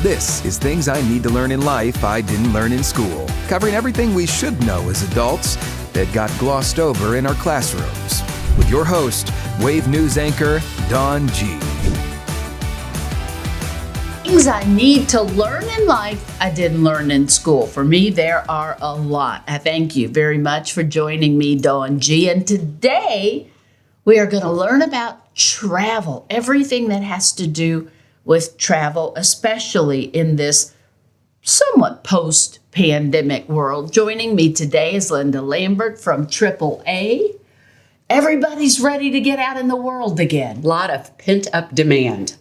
This is Things I Need to Learn in Life I Didn't Learn in School, covering everything we should know as adults that got glossed over in our classrooms. With your host, Wave News anchor, Dawne Gee. Things I need to learn in life I didn't learn in school. For me, there are a lot. I thank you very much for joining me, Dawne Gee. And today, we are going to learn about travel, everything that has to do with travel, especially in this somewhat post-pandemic world. Joining me today is Linda Lambert from AAA. Everybody's ready to get out in the world again. A lot of pent-up demand.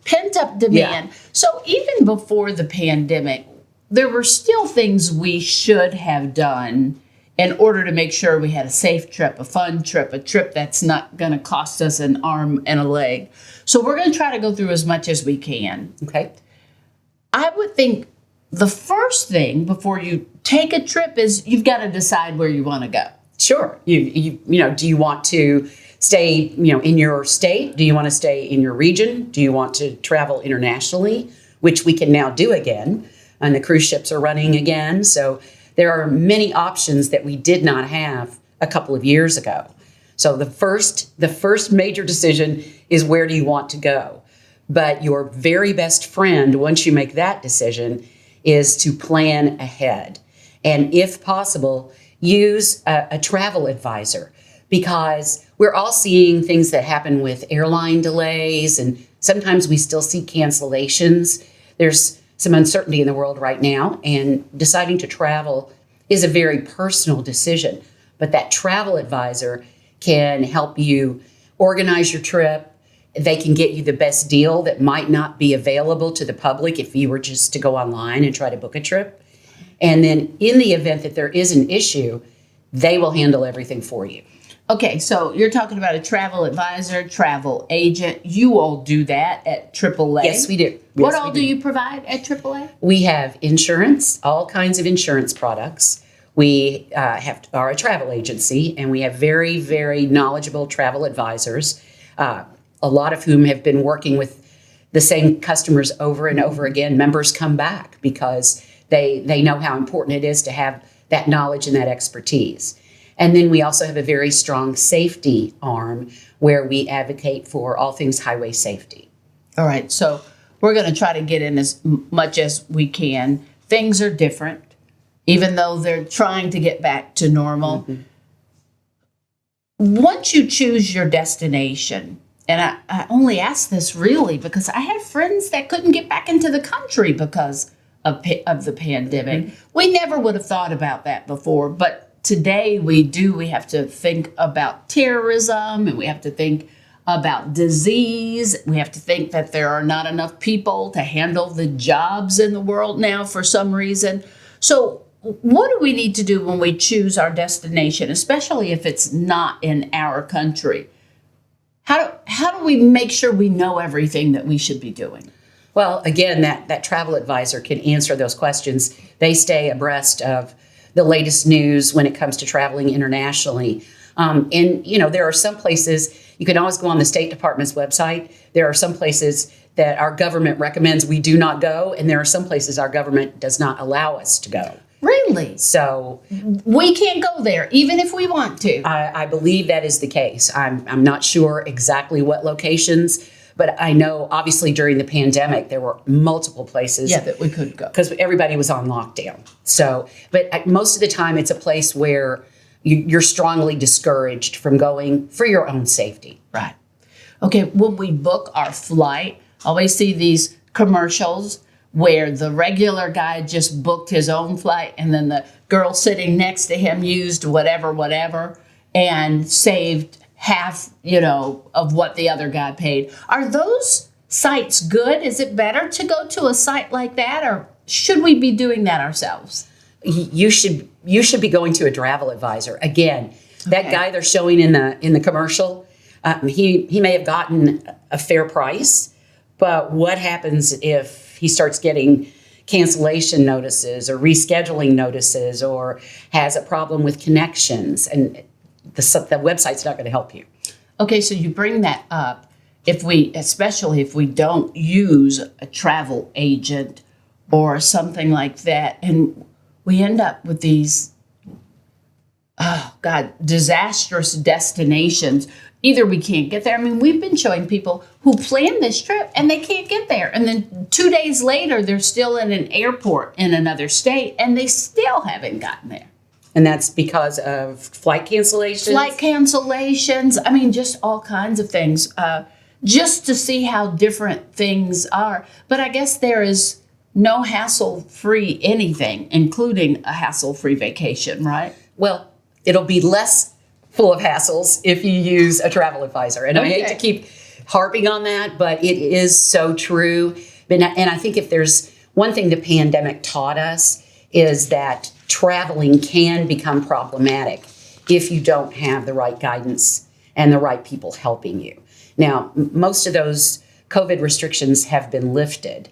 Yeah. So even before the pandemic, there were still things we should have done in order to make sure we had a safe trip, a fun trip, a trip that's not going to cost us an arm and a leg. So we're going to try to go through as much as we can. Okay. I would think the first thing before you take a trip is you've got to decide where you want to go. Sure. You know, do you want to stay, in your state? Do you want to stay in your region? Do you want to travel internationally, which we can now do again, and the cruise ships are running again. So there are many options that we did not have a couple of years ago. So the first major decision is, where do you want to go? But your very best friend, once you make that decision, is to plan ahead. And if possible, use a travel advisor, because we're all seeing things that happen with airline delays, and sometimes we still see cancellations. There's some uncertainty in the world right now, and deciding to travel is a very personal decision. But that travel advisor can help you organize your trip. They can get you the best deal that might not be available to the public if you were just to go online and try to book a trip. And then in the event that there is an issue, they will handle everything for you. Okay, so you're talking about a travel advisor, travel agent. You all do that at AAA? Yes, we do. What all do you provide at AAA? We have insurance, all kinds of insurance products. We are a travel agency, and we have very, very knowledgeable travel advisors, a lot of whom have been working with the same customers over and over again. Members come back because they know how important it is to have that knowledge and that expertise. And then we also have a very strong safety arm where we advocate for all things highway safety. All right, so we're going to try to get in as much as we can. Things are different, even though they're trying to get back to normal. Mm-hmm. Once you choose your destination, and I only ask this really because I have friends that couldn't get back into the country because of the pandemic. Mm-hmm. We never would have thought about that before, but today we do. We have to think about terrorism, and we have to think about disease. We have to think that there are not enough people to handle the jobs in the world now for some reason. So what do we need to do when we choose our destination, especially if it's not in our country? How do we make sure we know everything that we should be doing? Well, again, that travel advisor can answer those questions. They stay abreast of the latest news when it comes to traveling internationally. And, there are some places, you can always go on the State Department's website. There are some places that our government recommends we do not go, and there are some places our government does not allow us to go. Really? So we can't go there, even if we want to. I believe that is the case. I'm not sure exactly what locations, but I know obviously during the pandemic, there were multiple places that we could go because everybody was on lockdown. So, but most of the time it's a place where you're strongly discouraged from going for your own safety. Right. Okay. When we book our flight, I always see these commercials where the regular guy just booked his own flight, and then the girl sitting next to him used whatever and saved half, of what the other guy paid. Are those sites good? Is it better to go to a site like that, or should we be doing that ourselves? You should be going to a travel advisor. Again, that guy they're showing in the commercial, he may have gotten a fair price, but what happens if he starts getting cancellation notices or rescheduling notices, or has a problem with connections, and the website's not going to help you. Okay, so you bring that up. Especially if we don't use a travel agent or something like that. And we end up with these, oh God, disastrous destinations. Either we can't get there. I mean, we've been showing people who plan this trip and they can't get there. And then 2 days later, they're still in an airport in another state and they still haven't gotten there. And that's because of flight cancellations? Flight cancellations. I mean, just all kinds of things. Just to see how different things are. But I guess there is no hassle-free anything, including a hassle-free vacation, right? Well, it'll be less full of hassles if you use a travel advisor. And I hate to keep harping on that, but it is so true. And I think if there's one thing the pandemic taught us is that traveling can become problematic if you don't have the right guidance and the right people helping you. Now, most of those COVID restrictions have been lifted,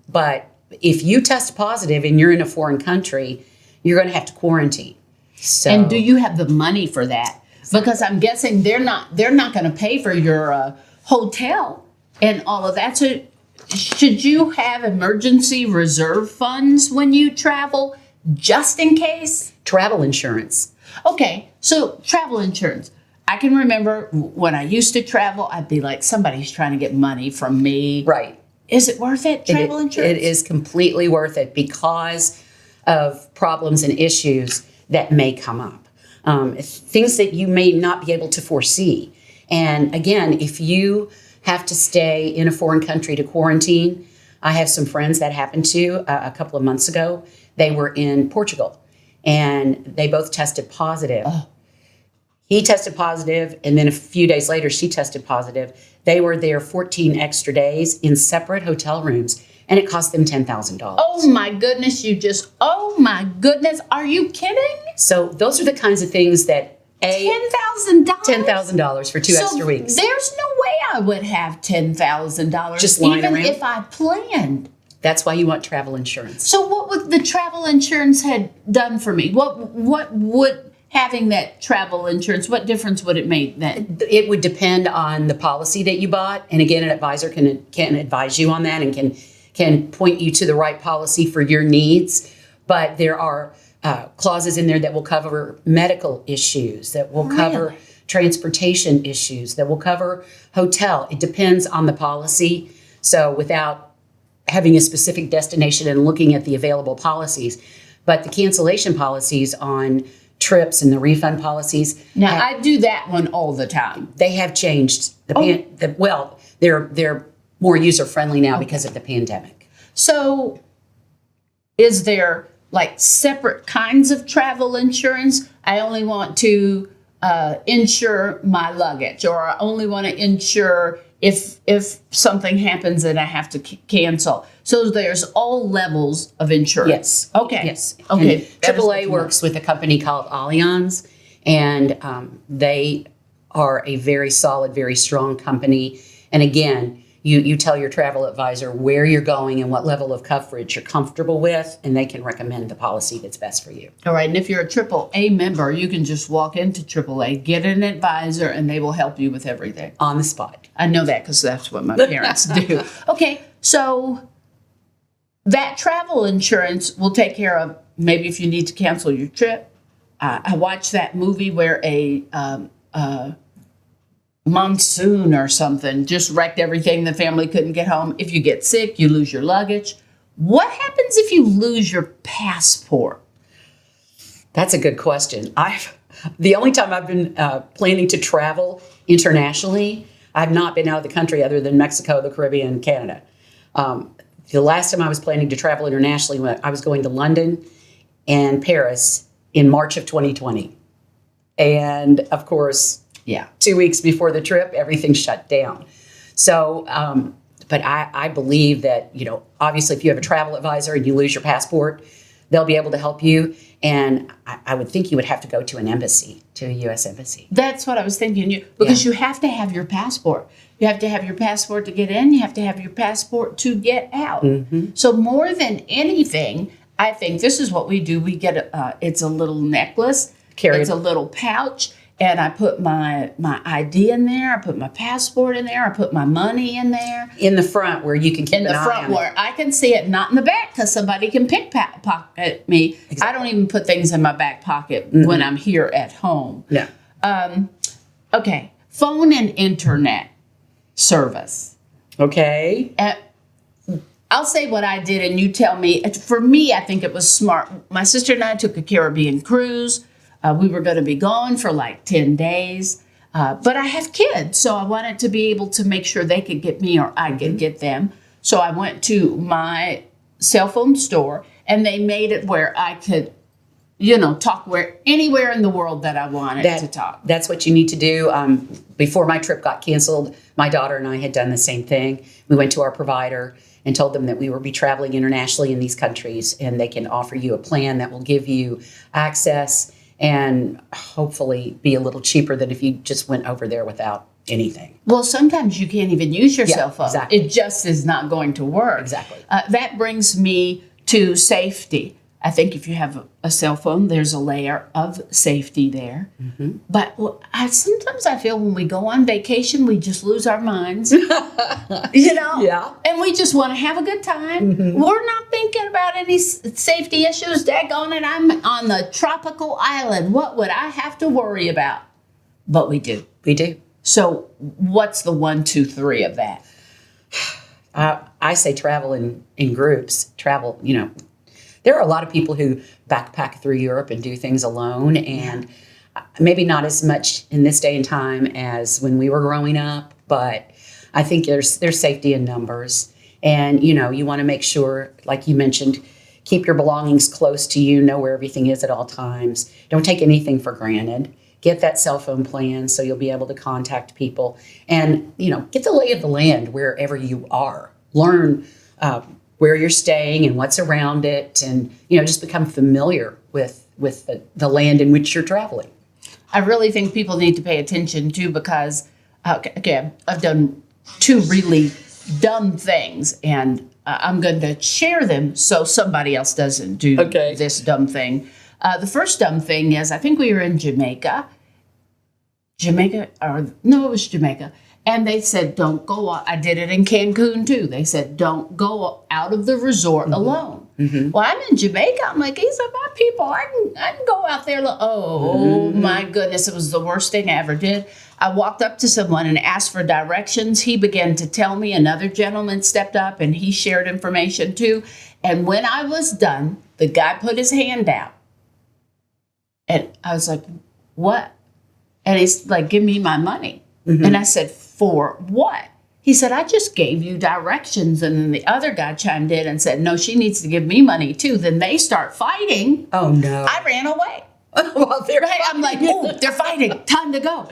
but if you test positive and you're in a foreign country, you're going to have to quarantine. So, and do you have the money for that? Because I'm guessing they're not going to pay for your hotel and all of that. So should you have emergency reserve funds when you travel just in case? Travel insurance. Okay, so travel insurance. I can remember when I used to travel, I'd be like, somebody's trying to get money from me. Right. Is it worth it, travel insurance? It is completely worth it because of problems and issues that may come up. Things that you may not be able to foresee. And again, if you have to stay in a foreign country to quarantine, I have some friends that happened to a couple of months ago. They were in Portugal and they both tested positive. Oh. He tested positive, and then a few days later, she tested positive. They were there 14 extra days in separate hotel rooms, and it cost them $10,000. Oh my goodness, oh my goodness, are you kidding? So those are the kinds of things that $10,000? $10,000 for two extra weeks. There's no way I would have $10,000 just lying even around. If I planned. That's why you want travel insurance. So what would the travel insurance had done for me? What would having that travel insurance, what difference would it make then? It would depend on the policy that you bought. And again, an advisor can advise you on that and can point you to the right policy for your needs. But there are clauses in there that will cover medical issues, that will cover transportation issues, that will cover hotel. It depends on the policy. So without having a specific destination and looking at the available policies, but the cancellation policies on trips and the refund policies. Now, I do that one all the time. They have changed. They're more user-friendly now because of the pandemic. So is there like separate kinds of travel insurance? I only want to insure my luggage, or I only want to insure if something happens and I have to cancel. So there's all levels of insurance. Yes. Okay. Yes. Okay. AAA works with a company called Allianz, and they are a very solid, very strong company. And again, you tell your travel advisor where you're going and what level of coverage you're comfortable with, and they can recommend the policy that's best for you. All right. And if you're a AAA member, you can just walk into AAA, get an advisor, and they will help you with everything. On the spot. I know that because that's what my parents do. Okay. So that travel insurance will take care of maybe if you need to cancel your trip. I watched that movie where a monsoon or something just wrecked everything. The family couldn't get home. If you get sick, you lose your luggage. What happens if you lose your passport? That's a good question. The only time I've been planning to travel internationally, I've not been out of the country other than Mexico, the Caribbean, Canada. The last time I was planning to travel internationally, I was going to London and Paris in March of 2020. And of course, 2 weeks before the trip, everything shut down. So, but I believe that, obviously if you have a travel advisor and you lose your passport, they'll be able to help you. And I would think you would have to go to an embassy, to a U.S. embassy. That's what I was thinking. Because you have to have your passport. You have to have your passport to get in. You have to have your passport to get out. Mm-hmm. So more than anything, I think this is what we do. We get it's a little necklace. It's a little pouch. and I put my ID in there. I put my passport in there. I put my money in there. In the front where you can keep In the front where I can see it, not in the back, because somebody can pickpocket me. Exactly. I don't even put things in my back pocket when I'm here at home. Yeah. Okay. Phone and internet service. Okay. I'll say what I did, and you tell me. For me, I think it was smart. My sister and I took a Caribbean cruise. We were going to be gone for like 10 days. But I have kids, so I wanted to be able to make sure they could get me or I could get them. So I went to my cell phone store, and they made it where I could, talk anywhere in the world that I wanted to talk. That's what you need to do. Before my trip got canceled, my daughter and I had done the same thing. We went to our provider and told them that we will be traveling internationally in these countries, and they can offer you a plan that will give you access and hopefully be a little cheaper than if you just went over there without anything. Well, sometimes you can't even use your cell phone. Exactly. It just is not going to work. Exactly. That brings me to safety. I think if you have a cell phone, there's a layer of safety there. Mm-hmm. But sometimes I feel when we go on vacation, we just lose our minds. Yeah. And we just want to have a good time. Mm-hmm. We're not thinking about any safety issues. Daggone it, I'm on the tropical island. What would I have to worry about? But we do. We do. So what's the 1, 2, 3 of that? I say travel in groups. Travel, there are a lot of people who backpack through Europe and do things alone, and maybe not as much in this day and time as when we were growing up, but I think there's safety in numbers. And, you want to make sure, like you mentioned, keep your belongings close to you, know where everything is at all times. Don't take anything for granted. Get that cell phone plan so you'll be able to contact people and, get the lay of the land wherever you are. Learn where you're staying and what's around it, and just become familiar with the land in which you're traveling. I really think people need to pay attention too, because I've done 2 really dumb things, and I'm going to share them so somebody else doesn't do this dumb thing. The first dumb thing is, I think we were in Jamaica, it was Jamaica. And they said, don't go out. I did it in Cancun too. They said, don't go out of the resort alone. Mm-hmm. Well, I'm in Jamaica. I'm like, these are my people. I can go out there. My goodness. It was the worst thing I ever did. I walked up to someone and asked for directions. He began to tell me. Another gentleman stepped up and he shared information too. And when I was done, the guy put his hand out. And I was like, what? And he's like, give me my money. Mm-hmm. And I said, for what? He said, I just gave you directions. And then the other guy chimed in and said, no, she needs to give me money too. Then they start fighting. Oh, no. I ran away. Well, I'm like, oh, they're fighting. Time to go.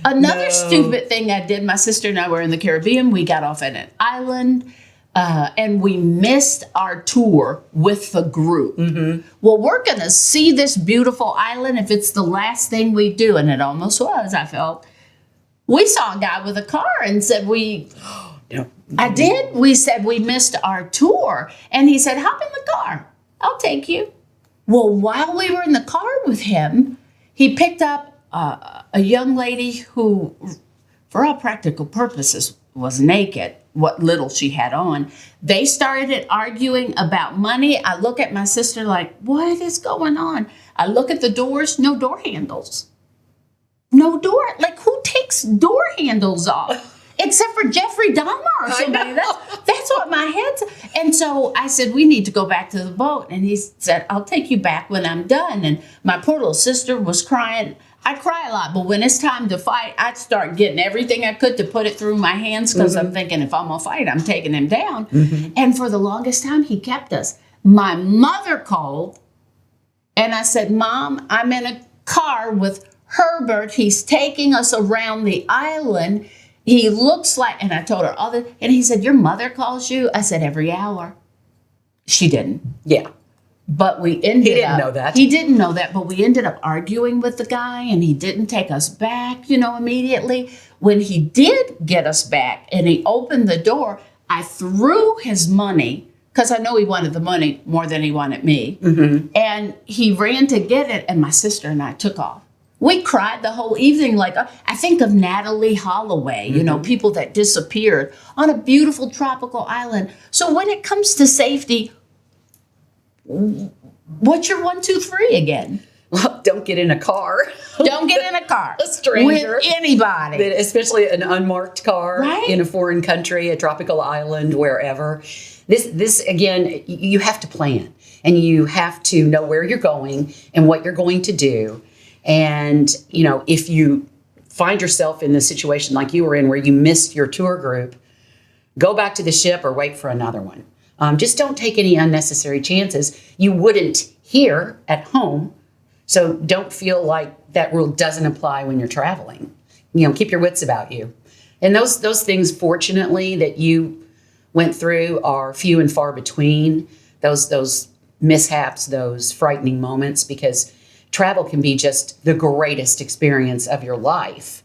Another stupid thing I did, my sister and I were in the Caribbean. We got off at an island. And we missed our tour with the group. Mm-hmm. Well, we're going to see this beautiful island if it's the last thing we do. And it almost was, I felt. We saw a guy with a car and said I did. We said we missed our tour. And he said, hop in the car. I'll take you. Well, while we were in the car with him, he picked up a young lady who, for all practical purposes, was naked, what little she had on. They started arguing about money. I look at my sister like, what is going on? I look at the doors, no door handles. No door. Like, who takes door handles off? Except for Jeffrey Dahmer or somebody. That's what my head said. And so I said, we need to go back to the boat. And he said, I'll take you back when I'm done. And my poor little sister was crying. I cry a lot, but when it's time to fight, I'd start getting everything I could to put it through my hands because I'm thinking, if I'm going to fight, I'm taking him down. Mm-hmm. And for the longest time, he kept us. My mother called, and I said, Mom, I'm in a car with Herbert. He's taking us around the island. He looks like, and I told her all that, and he said, your mother calls you? I said, every hour. She didn't. Yeah. But we ended up. He didn't know that. He didn't know that, but we ended up arguing with the guy, and he didn't take us back, immediately. When he did get us back and he opened the door, I threw his money, because I know he wanted the money more than he wanted me. Mm-hmm. And he ran to get it, and my sister and I took off. We cried the whole evening. Like, I think of Natalie Holloway, people that disappeared on a beautiful tropical island. So when it comes to safety, what's your 1, 2, 3 again? Well, don't get in a car. Don't get in a car. A stranger. With anybody. Especially an unmarked car right? in a foreign country, a tropical island, wherever. This again, you have to plan. And you have to know where you're going and what you're going to do. And, if you find yourself in the situation like you were in where you missed your tour group, go back to the ship or wait for another one. Just don't take any unnecessary chances. You wouldn't here at home. So don't feel like that rule doesn't apply when you're traveling. Keep your wits about you. And those things, fortunately, that you went through are few and far between. Those mishaps, those frightening moments, because travel can be just the greatest experience of your life.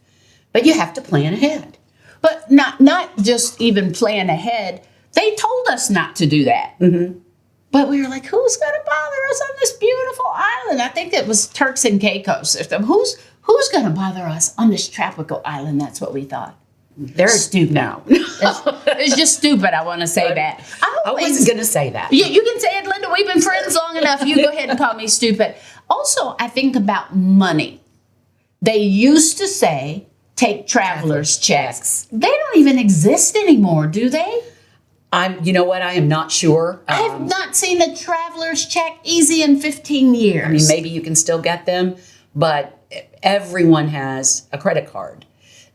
But you have to plan ahead. But not just even plan ahead. They told us not to do that. Mm-hmm. But we were like, who's going to bother us on this beautiful island? I think it was Turks and Caicos. Who's going to bother us on this tropical island? That's what we thought. They're stupid. No. It's just stupid. I want to say that. I wasn't going to say that. You can say it, Linda. We've been friends long enough. You go ahead and call me stupid. Also, I think about money. They used to say, take traveler's checks. They don't even exist anymore, do they? You know what? I am not sure. I have not seen a traveler's check easy in 15 years. I mean, maybe you can still get them, but everyone has a credit card.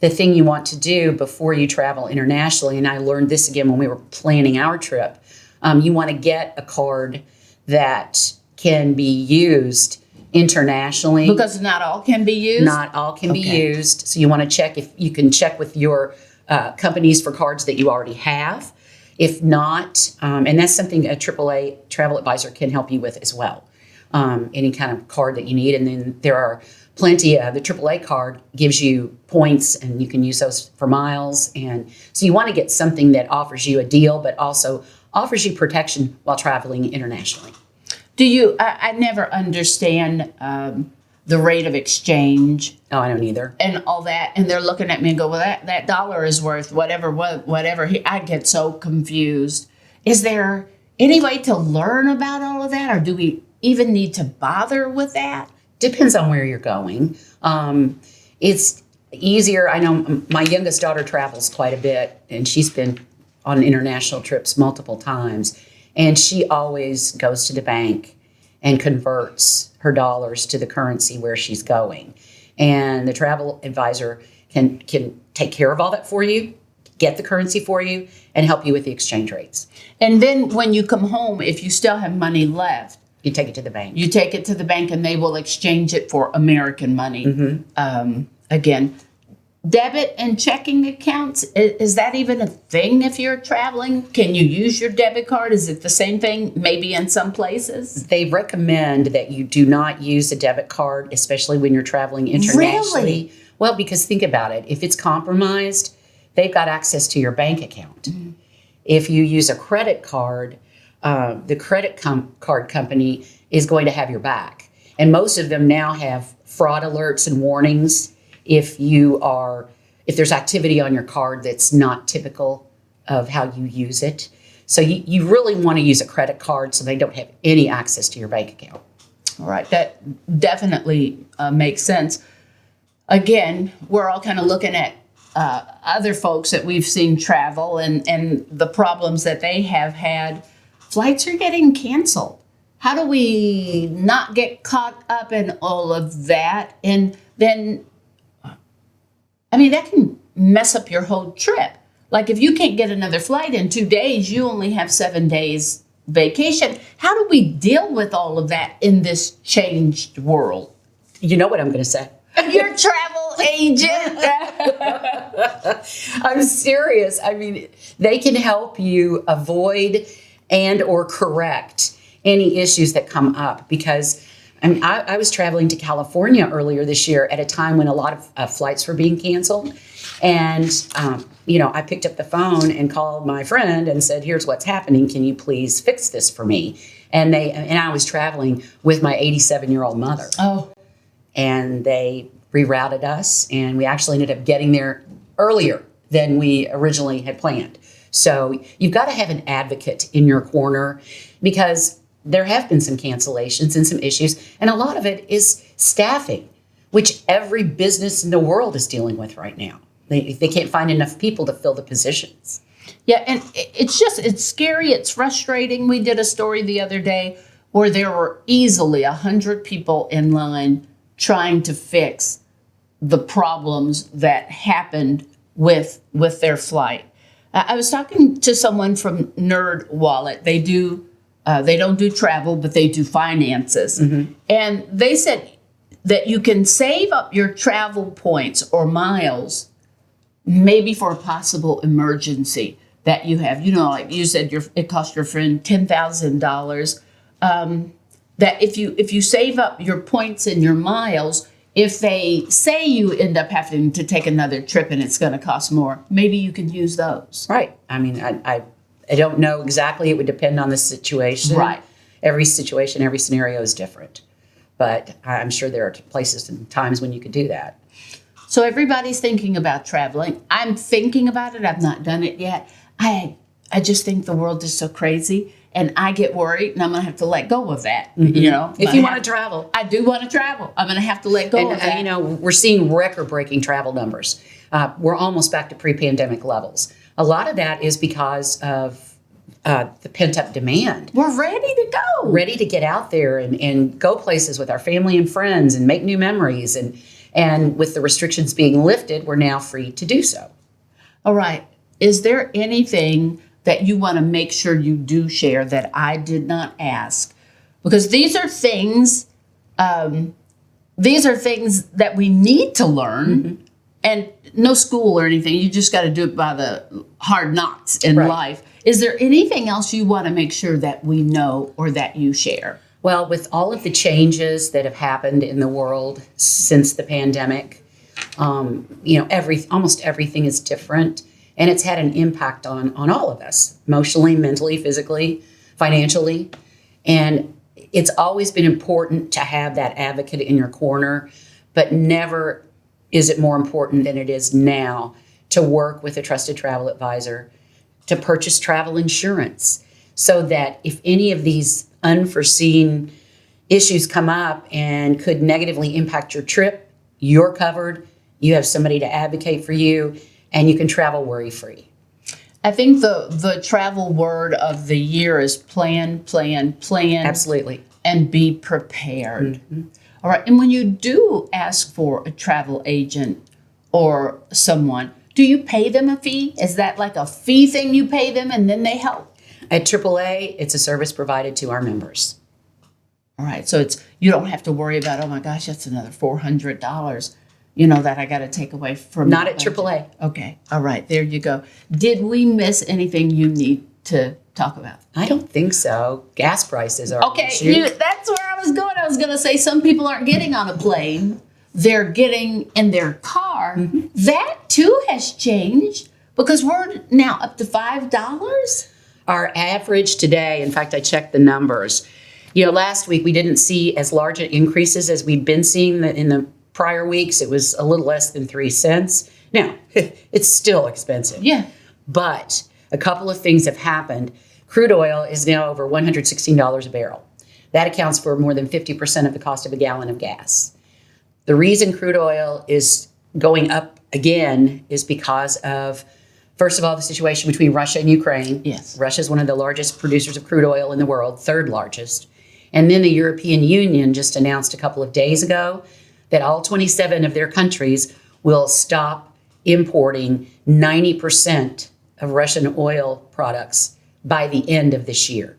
The thing you want to do before you travel internationally, and I learned this again when we were planning our trip, you want to get a card that can be used internationally. Because not all can be used? Not all can be used. So you want to check if you can check with your companies for cards that you already have. If not, and that's something a AAA travel advisor can help you with as well. Any kind of card that you need. And then there are plenty of the AAA card gives you points and you can use those for miles. And so you want to get something that offers you a deal, but also offers you protection while traveling internationally. I never understand the rate of exchange. Oh, I don't either. And all that. And they're looking at me and go, well, that dollar is worth whatever. I get so confused. Is there any way to learn about all of that? Or do we even need to bother with that? Depends on where you're going. It's easier. I know my youngest daughter travels quite a bit, and she's been on international trips multiple times. And she always goes to the bank and converts her dollars to the currency where she's going. And the travel advisor can take care of all that for you, get the currency for you, and help you with the exchange rates. And then when you come home, if you still have money left, you take it to the bank. You take it to the bank and they will exchange it for American money. Mm-hmm. Again, debit and checking accounts, is that even a thing if you're traveling? Can you use your debit card? Is it the same thing maybe in some places? They recommend that you do not use a debit card, especially when you're traveling internationally. Really? Well, because think about it. If it's compromised, they've got access to your bank account. Mm-hmm. If you use a credit card, the credit card company is going to have your back. And most of them now have fraud alerts and warnings if there's activity on your card that's not typical of how you use it. So you really want to use a credit card so they don't have any access to your bank account. All right, that definitely makes sense. Again, we're all kind of looking at other folks that we've seen travel and the problems that they have had. Flights are getting canceled. How do we not get caught up in all of that? And then, that can mess up your whole trip. Like if you can't get another flight in 2 days, you only have 7 days vacation. How do we deal with all of that in this changed world? You know what I'm going to say. You're a travel agent. I'm serious. They can help you avoid and or correct any issues that come up because I was traveling to California earlier this year at a time when a lot of flights were being canceled. And, I picked up the phone and called my friend and said, here's what's happening. Can you please fix this for me? And I was traveling with my 87-year-old mother. Oh. and they rerouted us, and we actually ended up getting there earlier than we originally had planned. So you've got to have an advocate in your corner, because there have been some cancellations and some issues, and a lot of it is staffing, which every business in the world is dealing with right now. They can't find enough people to fill the positions. Yeah, and it's scary, it's frustrating. We did a story the other day where there were easily 100 people in line trying to fix the problems that happened with their flight. I was talking to someone from Nerd Wallet. They don't do travel, but they do finances. Mm-hmm. And they said that you can save up your travel points or miles maybe for a possible emergency that you have. You know, like you said, it cost your friend $10,000. That if you save up your points and your miles, if they say you end up having to take another trip and it's going to cost more, maybe you can use those. Right. I mean, I don't know exactly. It would depend on the situation. Right. Every situation, every scenario is different. But I'm sure there are places and times when you could do that. So everybody's thinking about traveling. I'm thinking about it. I've not done it yet. I just think the world is so crazy, and I get worried, and I'm going to have to let go of that. Mm-hmm. You know, if you want to travel, I do want to travel. I'm going to have to let go of that. You know, we're seeing record-breaking travel numbers. We're almost back to pre-pandemic levels. A lot of that is because of the pent-up demand. We're ready to go. Ready to get out there and go places with our family and friends and make new memories. And with the restrictions being lifted, we're now free to do so. All right. Is there anything that you want to make sure you do share that I did not ask? Because these are things that we need to learn. Mm-hmm. And no school or anything. You just got to do it by the hard knocks in life. Is there anything else you want to make sure that we know or that you share? Well, with all of the changes that have happened in the world since the pandemic, almost everything is different, and it's had an impact on all of us, emotionally, mentally, physically, financially. And it's always been important to have that advocate in your corner, but never is it more important than it is now to work with a trusted travel advisor, to purchase travel insurance, so that if any of these unforeseen issues come up and could negatively impact your trip, you're covered, you have somebody to advocate for you, and you can travel worry-free. I think the travel word of the year is plan, plan, plan. Absolutely. And be prepared. Mm-hmm. All right. And when you do ask for a travel agent or someone, do you pay them a fee? Is that like a fee thing you pay them and then they help? At AAA, it's a service provided to our members. All right. So you don't have to worry about, oh my gosh, that's another $400, that I got to take away from. Not at AAA. Okay. All right. There you go. Did we miss anything you need to talk about? I don't think so. Gas prices are okay. That's where I was going. I was going to say some people aren't getting on a plane. They're getting in their car. Mm-hmm. That too has changed because we're now up to $5. Our average today, in fact, I checked the numbers. Last week we didn't see as large increases as we'd been seeing in the prior weeks. It was a little less than 3 cents. Now, it's still expensive. Yeah. But a couple of things have happened. Crude oil is now over $116 a barrel. That accounts for more than 50% of the cost of a gallon of gas. The reason crude oil is going up again is because of, first of all, the situation between Russia and Ukraine. Yes. Russia is one of the largest producers of crude oil in the world, third largest. And then the European Union just announced a couple of days ago that all 27 of their countries will stop importing 90% of Russian oil products by the end of this year.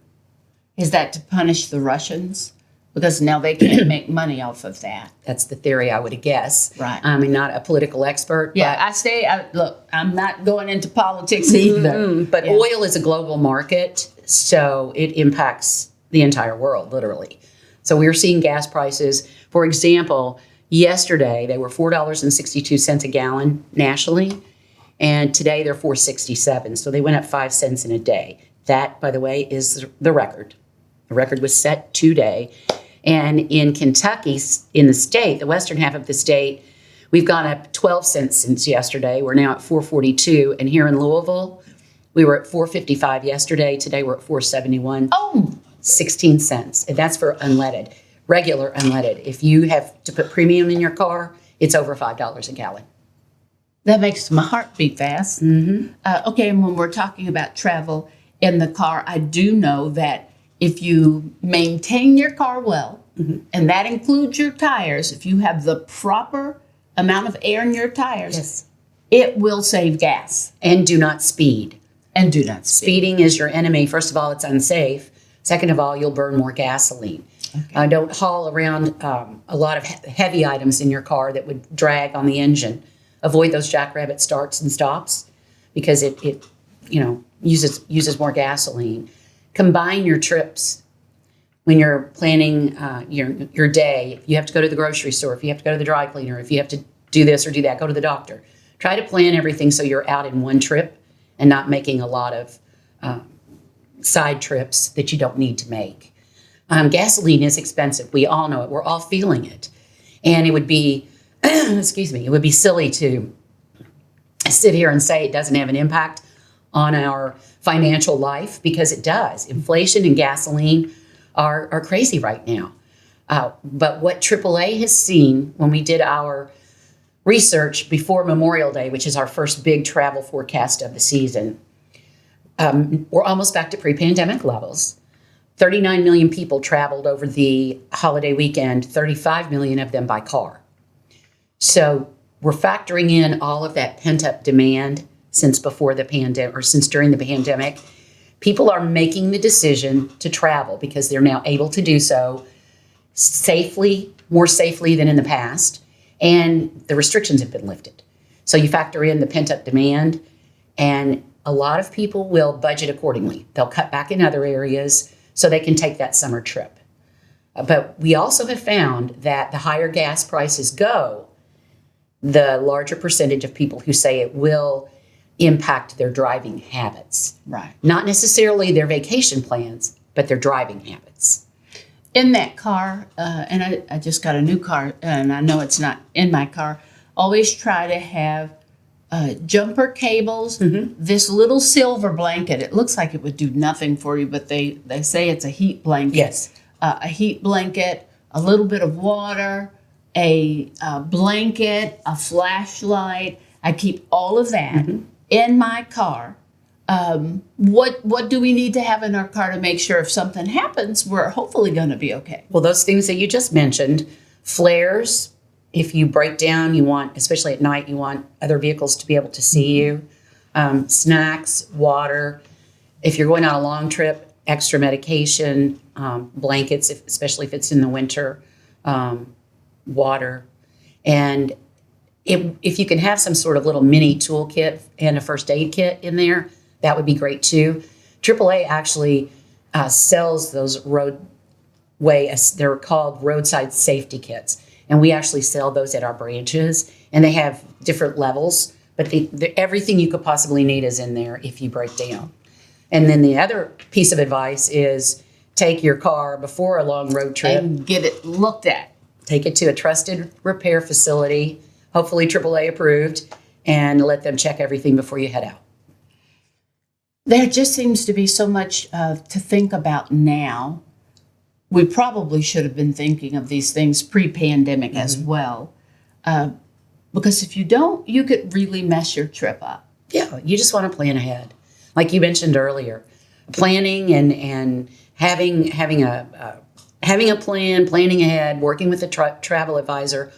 Is that to punish the Russians? Because now they can't make money off of that. That's the theory, I would guess. Right. I'm not a political expert. Yeah, look, I'm not going into politics either. But oil is a global market, so it impacts the entire world, literally. So we're seeing gas prices, for example, yesterday they were $4.62 a gallon nationally, and today they're $4.67. So they went up 5 cents in a day. That, by the way, is the record. The record was set today. And in Kentucky, in the state, the western half of the state, we've gone up 12 cents since yesterday. We're now at $4.42. And here in Louisville, we were at $4.55 yesterday. Today we're at $4.71. Oh, 16 cents. And that's for unleaded, regular unleaded. If you have to put premium in your car, it's over $5 a gallon. that makes my heart beat fast. Mm-hmm. Okay, and when we're talking about travel in the car, I do know that if you maintain your car well, and that includes your tires, if you have the proper amount of air in your tires, Yes. it will save gas. And do not speed. And do not speed. Speeding is your enemy. First of all, it's unsafe. Second of all, you'll burn more gasoline. Okay. Don't haul around a lot of heavy items in your car that would drag on the engine. Avoid those jackrabbit starts and stops because it uses more gasoline. Combine your trips when you're planning your day. If you have to go to the grocery store, if you have to go to the dry cleaner, if you have to do this or do that, go to the doctor. Try to plan everything so you're out in one trip and not making a lot of side trips that you don't need to make. Gasoline is expensive. We all know it. We're all feeling it. And it would be, it would be silly to sit here and say it doesn't have an impact on our financial life, because it does. Inflation and gasoline are crazy right now. But what AAA has seen when we did our research before Memorial Day, which is our first big travel forecast of the season, we're almost back to pre-pandemic levels. 39 million people traveled over the holiday weekend, 35 million of them by car. So we're factoring in all of that pent-up demand since before the pandemic, or since during the pandemic. People are making the decision to travel because they're now able to do so safely, more safely than in the past, and the restrictions have been lifted. So you factor in the pent-up demand, and a lot of people will budget accordingly. They'll cut back in other areas so they can take that summer trip. But we also have found that the higher gas prices go, the larger percentage of people who say it will impact their driving habits. Right. Not necessarily their vacation plans, but their driving habits. In that car, and I just got a new car, and I know it's not in my car, always try to have jumper cables, this little silver blanket. It looks like it would do nothing for you, but they say it's a heat blanket. Yes. A heat blanket, a little bit of water, a blanket, a flashlight. I keep all of that in my car. What do we need to have in our car to make sure if something happens, we're hopefully going to be okay? Well, those things that you just mentioned, flares, if you break down, you want, especially at night, you want other vehicles to be able to see you. Snacks, water. If you're going on a long trip, extra medication, blankets, especially if it's in the winter, water. And if you can have some sort of little mini toolkit and a first aid kit in there, that would be great too. AAA actually sells those they're called roadside safety kits. And we actually sell those at our branches, and they have different levels, but everything you could possibly need is in there if you break down. And then the other piece of advice is take your car before a long road trip. And get it looked at. Take it to a trusted repair facility, hopefully AAA approved, and let them check everything before you head out. There just seems to be so much to think about now. We probably should have been thinking of these things pre-pandemic as well. Because if you don't, you could really mess your trip up. Yeah, you just want to plan ahead. Like you mentioned earlier, planning and having a plan, planning ahead, working with a travel advisor,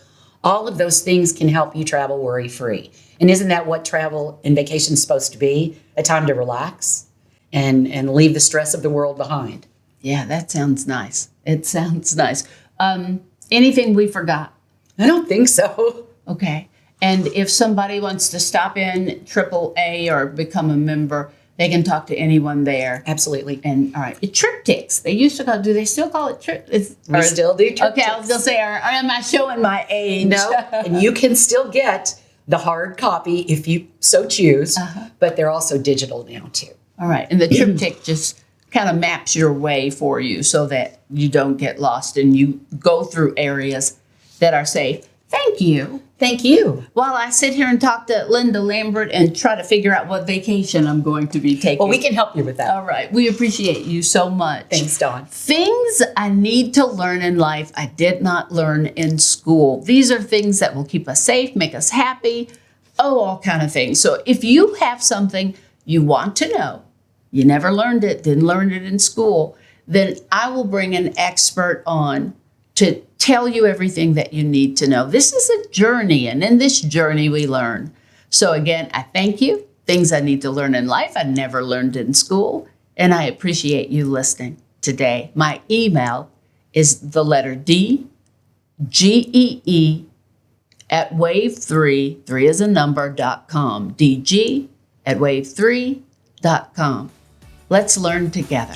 all of those things can help you travel worry-free. And isn't that what travel and vacation is supposed to be? A time to relax and leave the stress of the world behind. Yeah, that sounds nice. It sounds nice. Anything we forgot? I don't think so. Okay. And if somebody wants to stop in AAA or become a member, they can talk to anyone there. Absolutely. And all right, triptychs. They used to call. Do they still call it trip? We still do triptychs. Okay, I was gonna say, or am I showing my age? No, and you can still get the hard copy if you so choose, but they're also digital now too. All right, and the triptych just kind of maps your way for you so that you don't get lost and you go through areas that are safe. Thank you. Thank you. While I sit here and talk to Linda Lambert and try to figure out what vacation I'm going to be taking. Well, we can help you with that. All right. We appreciate you so much. Thanks, Dawn. Things I need to learn in life I did not learn in school. These are things that will keep us safe, make us happy, all kind of things. So if you have something you want to know, you never learned it, didn't learn it in school, then I will bring an expert on to tell you everything that you need to know. This is a journey, and in this journey we learn. So again, I thank you. Things I need to learn in life I never learned in school, and I appreciate you listening today. My email is the letter D, G-E-E, at wave3, 3 is a number.com, DG at wave3.com. Let's learn together.